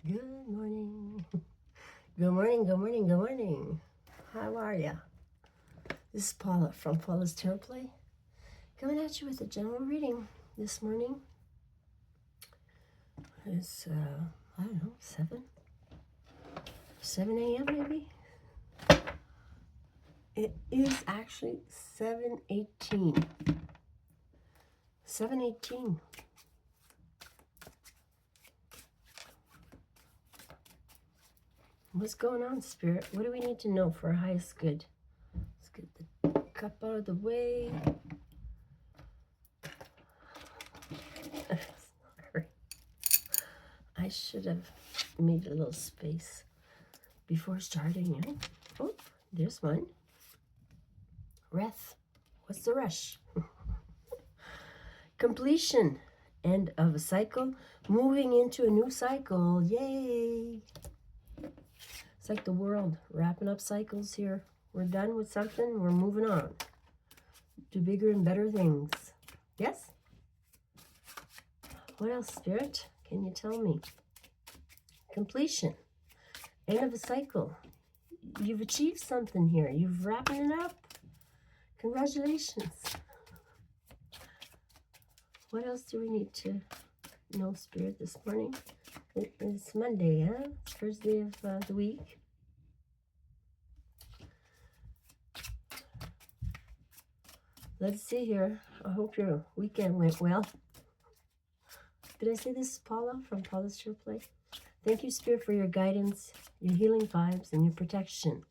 Good morning. Good morning, good morning, good morning. How are ya? This is Paula from Paula's Tarot Play, coming at you with a general reading this morning. It's, I don't know, 7 a.m. maybe? It is actually 7:18. 7:18. What's going on, Spirit? What do we need to know for our highest good? Let's get the cup out of the way. I should have made a little space before starting, you know? Oh, there's one. Wrath. What's the rush? Completion. End of a cycle. Moving into a new cycle. Yay! It's like the world wrapping up cycles here. We're done with something. We're moving on to bigger and better things. Yes? What else, Spirit? Can you tell me? Completion. End of a cycle. You've achieved something here. You've wrapping it up. Congratulations. What else do we need to know, Spirit, this morning? It's Monday, huh? It's first day of the week. Let's see here. I hope your weekend went well. Did I say this is Paula from Paula's Tarot Play? Thank you, Spirit, for your guidance, your healing vibes, and your protection.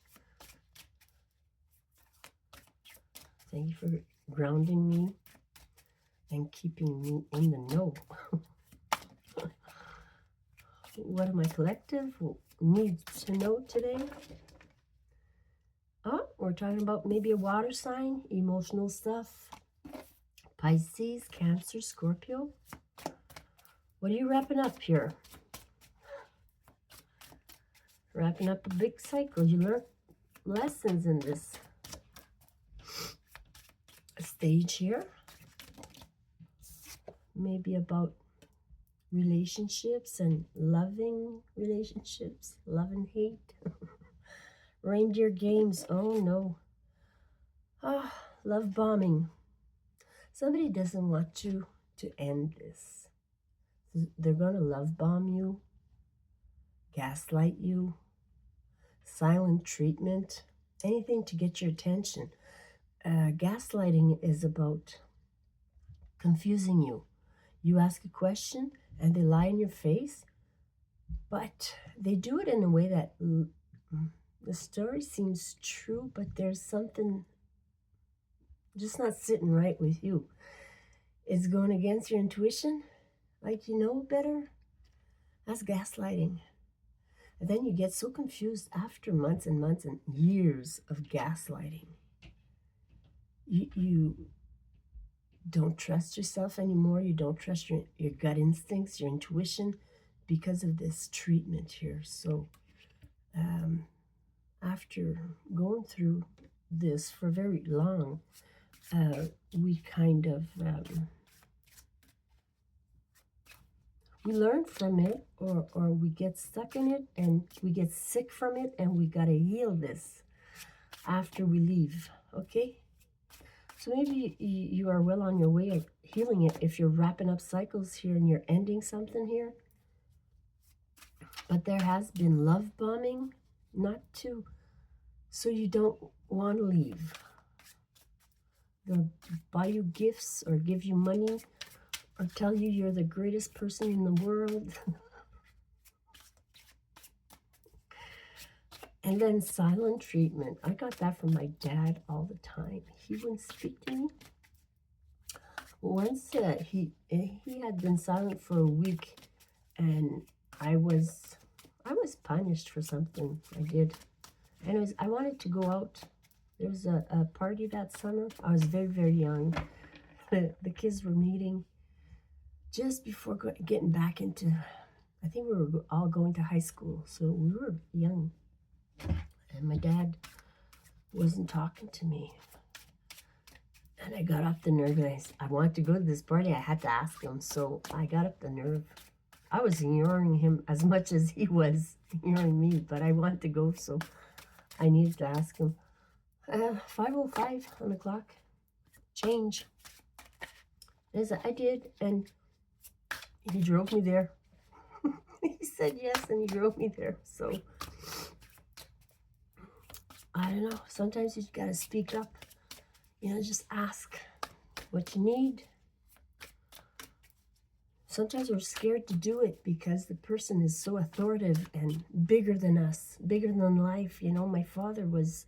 Thank you for grounding me and keeping me in the know. What am I collective needs to know today? Oh, we're talking about maybe a water sign, emotional stuff. Pisces, Cancer, Scorpio. What are you wrapping up here? Wrapping up a big cycle. You learn lessons in this stage here. Maybe about relationships and loving relationships, love and hate. Reindeer games, oh no. Ah, love bombing. Somebody doesn't want you to end this. They're going to love bomb you, gaslight you, silent treatment, anything to get your attention. Gaslighting is about confusing you. You ask a question and they lie in your face, but they do it in a way that the story seems true, but there's something just not sitting right with you. It's going against your intuition, like you know better. That's gaslighting. And then you get so confused after months and months and years of gaslighting. You don't trust yourself anymore. You don't trust your gut instincts, your intuition, because of this treatment here. So after going through this for very long, we kind of we learn from it, or we get stuck in it and we get sick from it, and we got to heal this after we leave. Okay, so maybe you are well on your way of healing it if you're wrapping up cycles here and you're ending something here. But there has been love bombing, not to, so you don't want to leave. They'll buy you gifts or give you money or tell you you're the greatest person in the world. And then silent treatment. I got that from my dad all the time. He wouldn't speak to me. Once he had been silent for a week, and I was punished for something I did. And I wanted to go out. There was a party that summer. I was very, very young. The kids were meeting just before getting back into, I think we were all going to high school. So we were young. And my dad wasn't talking to me. And I got up the nerve, and I wanted to go to this party. I had to ask him. So I got up the nerve I was ignoring him as much as he was ignoring me, but I wanted to go, so I needed to ask him. 5:05 on the clock. Change. I did, and he drove me there. He said yes, and he drove me there. So, I don't know. Sometimes you gotta speak up. Just ask what you need. Sometimes we're scared to do it because the person is so authoritative and bigger than us, bigger than life. My father was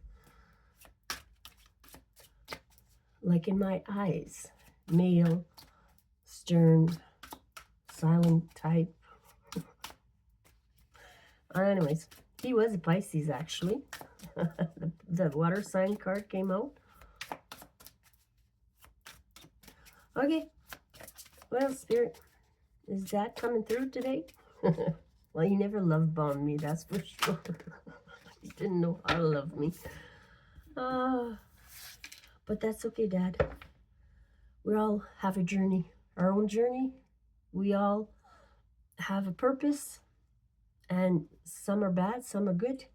like in my eyes, male, stern, silent type. Anyways, he was a Pisces, actually. the water sign card came out. Okay. Well, Spirit, is that coming through today? Well, you never love bombed me, that's for sure. You didn't know how to love me. But that's okay, Dad. We all have a journey, our own journey. We all have a purpose, and some are bad, some are good,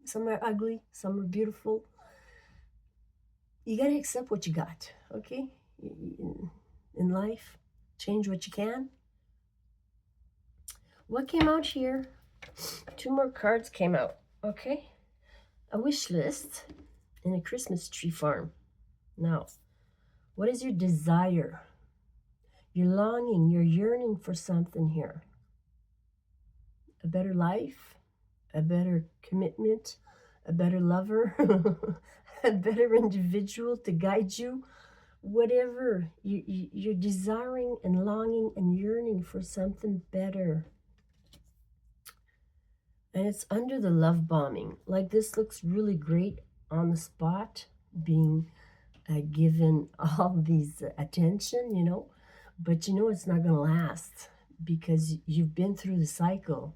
some are ugly, some are beautiful. You got to accept what you got, okay? In life, change what you can. What came out here? 2 more cards came out, okay? A wish list and a Christmas tree farm. Now, what is your desire? You're longing, you're yearning for something here. A better life, a better commitment, a better lover, a better individual to guide you. Whatever, you're desiring and longing and yearning for something better. And it's under the love bombing. Like, this looks really great on the spot, being given all these attention, but it's not going to last because you've been through the cycle.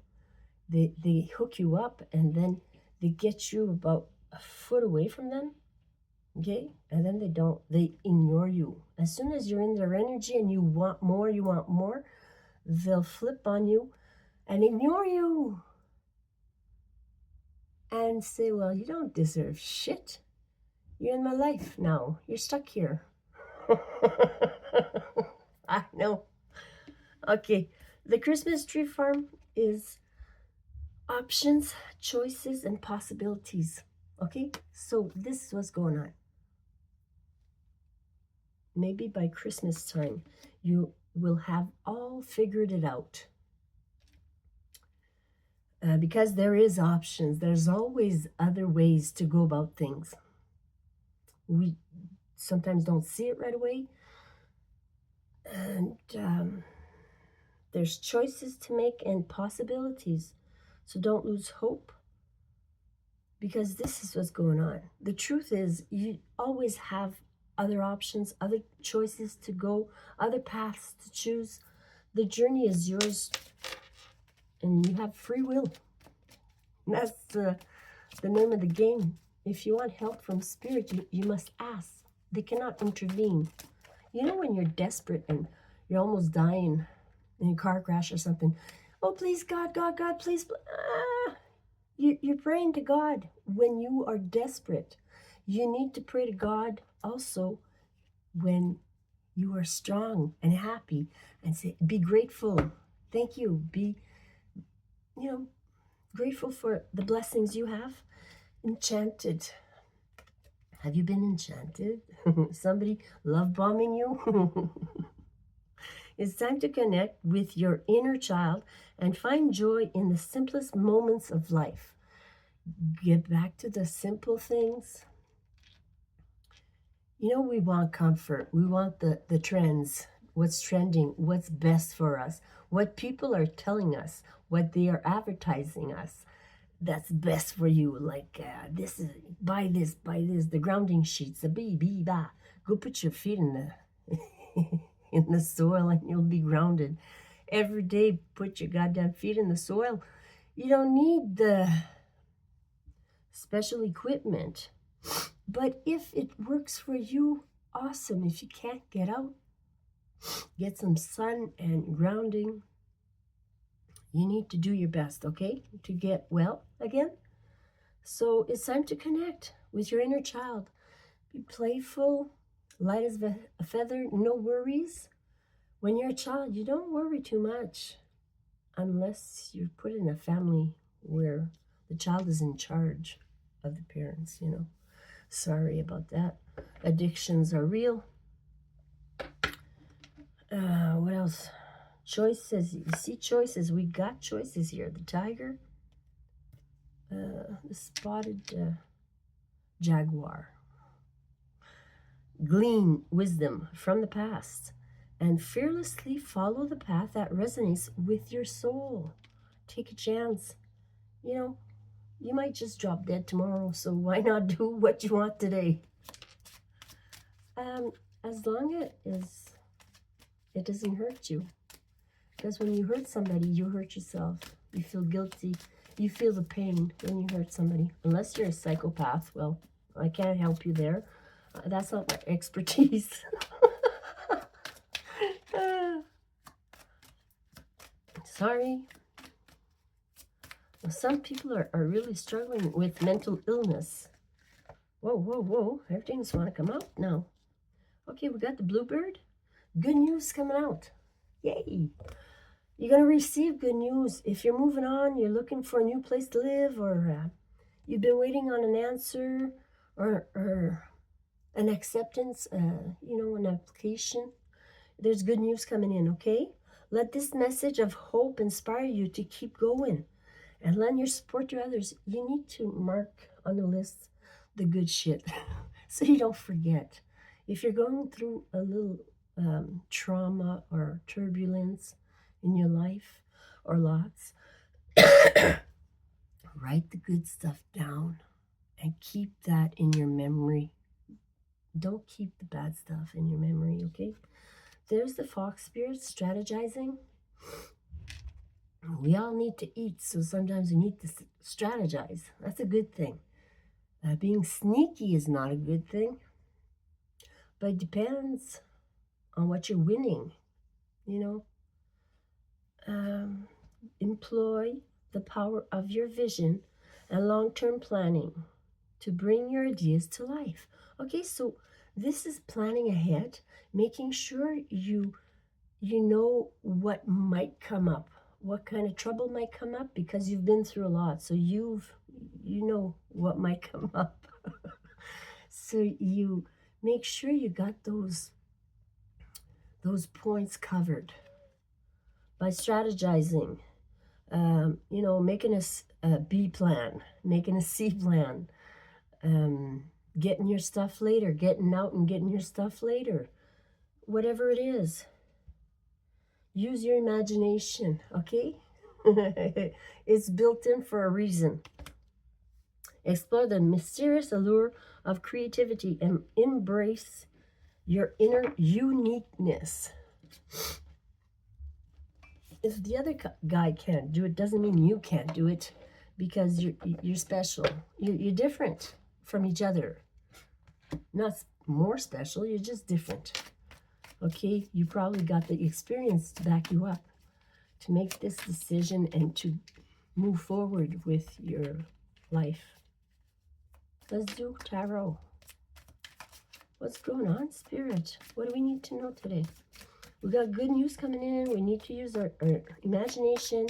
They hook you up and then they get you about a foot away from them, okay? And then they ignore you. As soon as you're in their energy and you want more, they'll flip on you and ignore you and say, well, you don't deserve shit. You're in my life now. You're stuck here. I know. Okay, the Christmas tree farm is options, choices, and possibilities. Okay, so this is what's going on. Maybe by Christmas time, you will have all figured it out. Because there is options. There's always other ways to go about things. We sometimes don't see it right away. And there's choices to make and possibilities. So don't lose hope, because this is what's going on. The truth is, you always have other options, other choices to go, other paths to choose. The journey is yours, and you have free will. And that's the name of the game. If you want help from Spirit, you must ask. They cannot intervene. When you're desperate and you're almost dying in a car crash or something, oh, please, God, please. You're praying to God when you are desperate. You need to pray to God also when you are strong and happy, and say, be grateful. Thank you. Be, grateful for the blessings you have. Enchanted. Have you been enchanted? Somebody love bombing you? It's time to connect with your inner child and find joy in the simplest moments of life. Get back to the simple things. We want comfort. We want the trends, what's trending, what's best for us, what people are telling us, what they are advertising us. That's best for you. Like, this is, buy this, the grounding sheets, the ba. Go put your feet in the in the soil and you'll be grounded. Every day, put your goddamn feet in the soil. You don't need the special equipment. But if it works for you, awesome. If you can't get out, get some sun and grounding. You need to do your best, okay, to get well again. So it's time to connect with your inner child. Be playful, light as a feather, no worries. When you're a child, you don't worry too much unless you're put in a family where the child is in charge of the parents, you know. Sorry about that. Addictions are real. What else? Choices. You see choices. We got choices here. The tiger, the spotted jaguar. Glean wisdom from the past and fearlessly follow the path that resonates with your soul. Take a chance. You know, you might just drop dead tomorrow, so why not do what you want today? As long as it doesn't hurt you. Because when you hurt somebody, you hurt yourself. You feel guilty. You feel the pain when you hurt somebody. Unless you're a psychopath, well, I can't help you there. That's not my expertise. Sorry. Some people are really struggling with mental illness. Whoa, whoa, whoa. Everything's want to come out now. Okay, we got the bluebird. Good news coming out. Yay. You're going to receive good news. If you're moving on, you're looking for a new place to live, or you've been waiting on an answer or an acceptance, an application, there's good news coming in, okay? Let this message of hope inspire you to keep going and lend your support to others. You need to mark on the list the good shit so you don't forget. If you're going through a little trauma or turbulence in your life, or lots, write the good stuff down and keep that in your memory. Don't keep the bad stuff in your memory, okay? There's the fox spirit strategizing. We all need to eat, so sometimes we need to strategize. That's a good thing. Being sneaky is not a good thing, but it depends on what you're winning, you know. Employ the power of your vision and long-term planning to bring your ideas to life. Okay, so this is planning ahead, making sure you know what might come up, what kind of trouble might come up, because you've been through a lot, so you know what might come up. So you make sure you got those points covered by strategizing, making a B plan, making a C plan, getting your stuff later, getting out and getting your stuff later, whatever it is. Use your imagination, okay? It's built in for a reason. Explore the mysterious allure of creativity and embrace your inner uniqueness. If the other guy can't do it, doesn't mean you can't do it, because you're special. You're different from each other. Not more special, you're just different. Okay, you probably got the experience to back you up to make this decision and to move forward with your life. Let's do tarot. What's going on, Spirit? What do we need to know today? We got good news coming in. We need to use our imagination.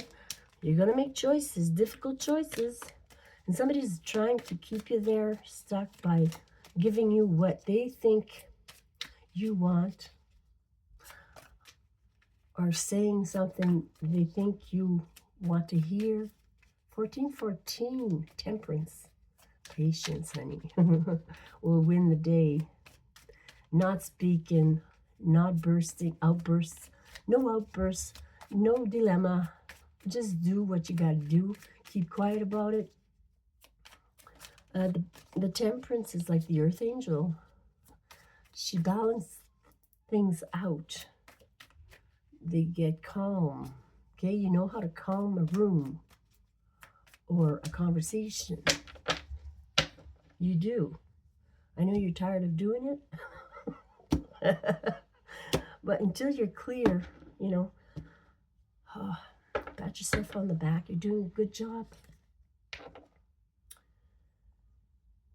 You're going to make choices, difficult choices. And somebody's trying to keep you there, stuck by giving you what they think you want, or saying something they think you want to hear. 1414, temperance. Patience, honey, will win the day. Not speaking, not bursting, outbursts, no dilemma. Just do what you got to do. Keep quiet about it. The temperance is like the earth angel. She balances things out. They get calm. Okay, you know how to calm a room or a conversation. You do. I know you're tired of doing it. But until you're clear, Pat yourself on the back. You're doing a good job.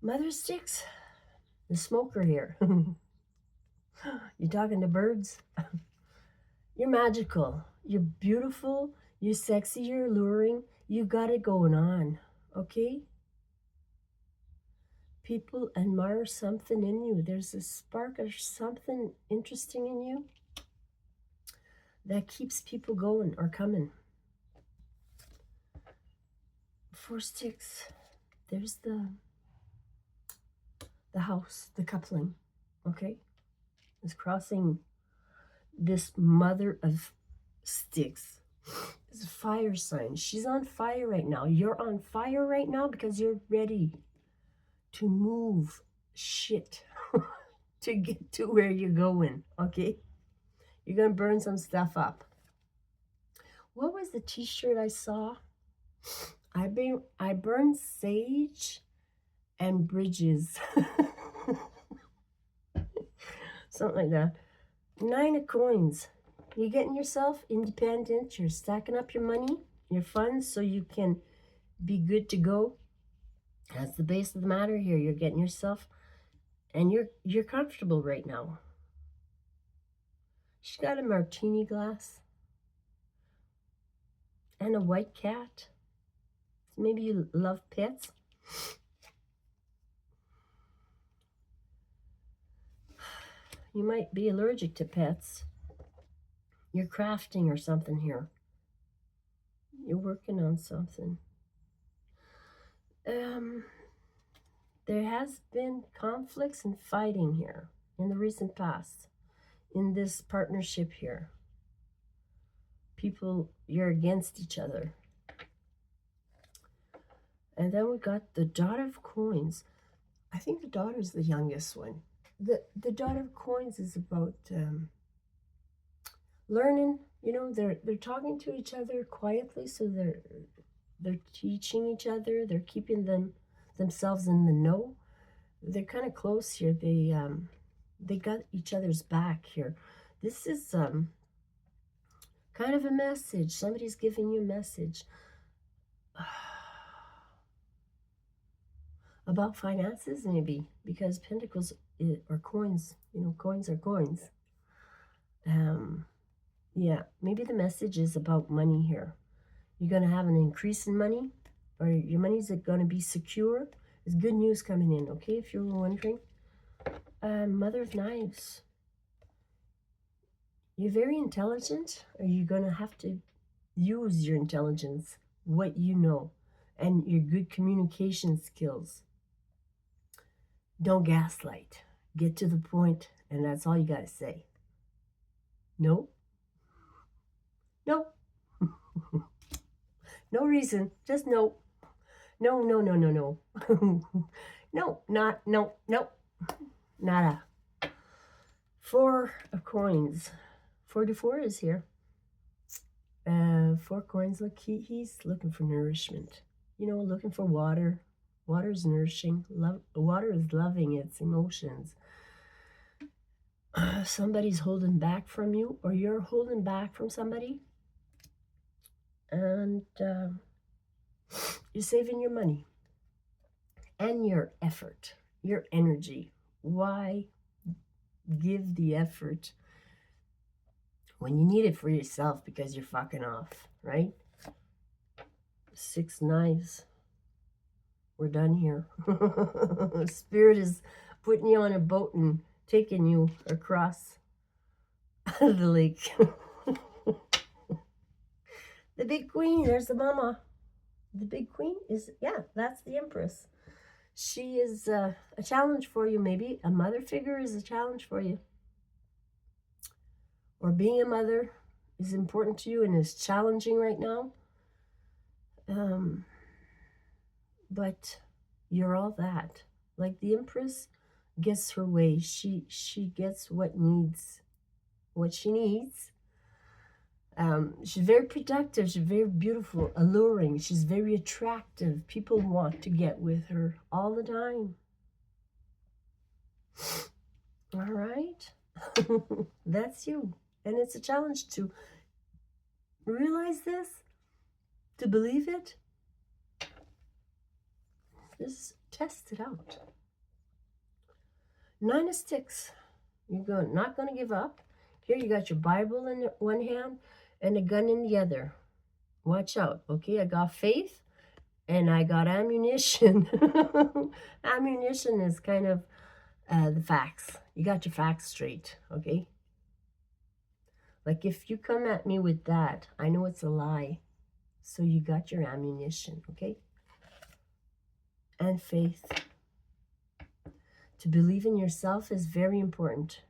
Mother Sticks, the smoker here. You talking to birds? You're magical. You're beautiful. You're sexy. You're alluring. You got it going on. Okay? People admire something in you. There's a spark of something interesting in you that keeps people going or coming. 4 sticks. There's the house, the coupling. Okay? It's crossing this mother of sticks. It's a fire sign. She's on fire right now. You're on fire right now because you're ready to move shit to get to where you're going, okay? You're going to burn some stuff up. What was the t-shirt I saw? I burn sage and bridges. Something like that. 9 of coins. You're getting yourself independent. You're stacking up your money, your funds, so you can be good to go. That's the base of the matter here. You're getting yourself, and you're comfortable right now. She's got a martini glass and a white cat. Maybe you love pets. You might be allergic to pets. You're crafting or something here. You're working on something. There has been conflicts and fighting here in the recent past, in this partnership here. People, you're against each other. And then we got the daughter of coins. I think the daughter is the youngest one. The daughter of coins is about learning. You know, they're talking to each other quietly, so they're teaching each other. They're keeping themselves in the know. They're kind of close here. They got each other's back here. This is kind of a message. Somebody's giving you a message about finances, maybe, because pentacles are coins. You know, coins are coins. Yeah, maybe the message is about money here. You're going to have an increase in money, or your money's going to be secure. There's good news coming in, okay, if you were wondering. Mother of Knives. You're very intelligent, or you're going to have to use your intelligence, what you know, and your good communication skills. Don't gaslight. Get to the point, and that's all you got to say. No. No. No reason. Just no. No, no, no, no, no. No, not, no, no. Nada. 4 of coins. 44 is here. 4 coins. Look, he's looking for nourishment. You know, looking for water. Water is nourishing. Water is loving its emotions. Somebody's holding back from you, or you're holding back from somebody. And you're saving your money and your effort, your energy. Why give the effort when you need it for yourself because you're fucking off, right? 6 knives. We're done here. Spirit is putting you on a boat and taking you across the lake. The big queen, there's the mama. The big queen is, yeah, that's the empress. She is a challenge for you, maybe. A mother figure is a challenge for you. Or being a mother is important to you and is challenging right now. But you're all that. Like the empress gets her way. She gets what she needs. She's very productive. She's very beautiful, alluring. She's very attractive. People want to get with her all the time. All right. That's you. And it's a challenge to realize this to believe it. Just test it out. 9 of sticks. You're not going to give up. Here you got your Bible in one hand and a gun in the other. Watch out, okay? I got faith and I got ammunition. Ammunition is kind of the facts. You got your facts straight, okay? Like if you come at me with that, I know it's a lie. So you got your ammunition, okay? And faith. To believe in yourself is very important.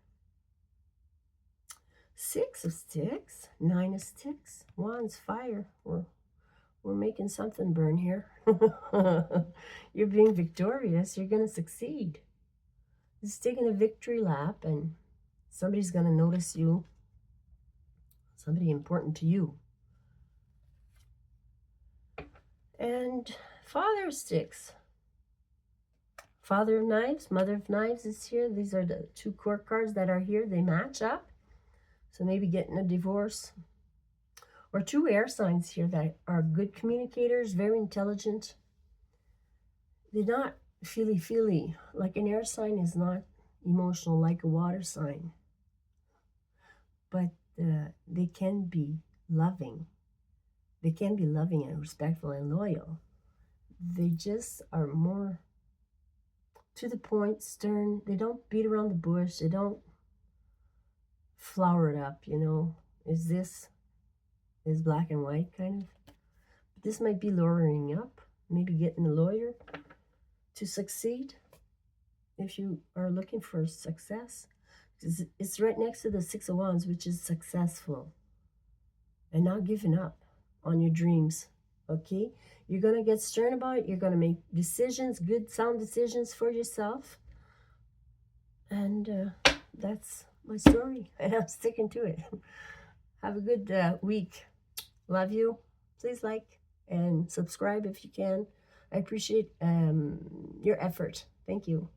6 of sticks, 9 of sticks, wands, fire. We're making something burn here. You're being victorious. You're going to succeed. It's taking a victory lap, and somebody's going to notice you. Somebody important to you. And Father of sticks. Father of knives, Mother of knives is here. These are the 2 court cards that are here. They match up. So maybe getting a divorce. Or 2 air signs here that are good communicators, very intelligent. They're not feely-feely. Like an air sign is not emotional like a water sign. But they can be loving. They can be loving and respectful and loyal. They just are more to the point, stern. They don't beat around the bush. They don't flower it up, you know. Is this is black and white kind of? But this might be lowering up. Maybe getting a lawyer to succeed if you are looking for success. It's right next to the 6 of wands, which is successful. And not giving up on your dreams, okay? You're going to get stern about it. You're going to make decisions, good, sound decisions for yourself. And that's my story, and I'm sticking to it. Have a good week. Love you. Please like and subscribe if you can. I appreciate your effort. Thank you.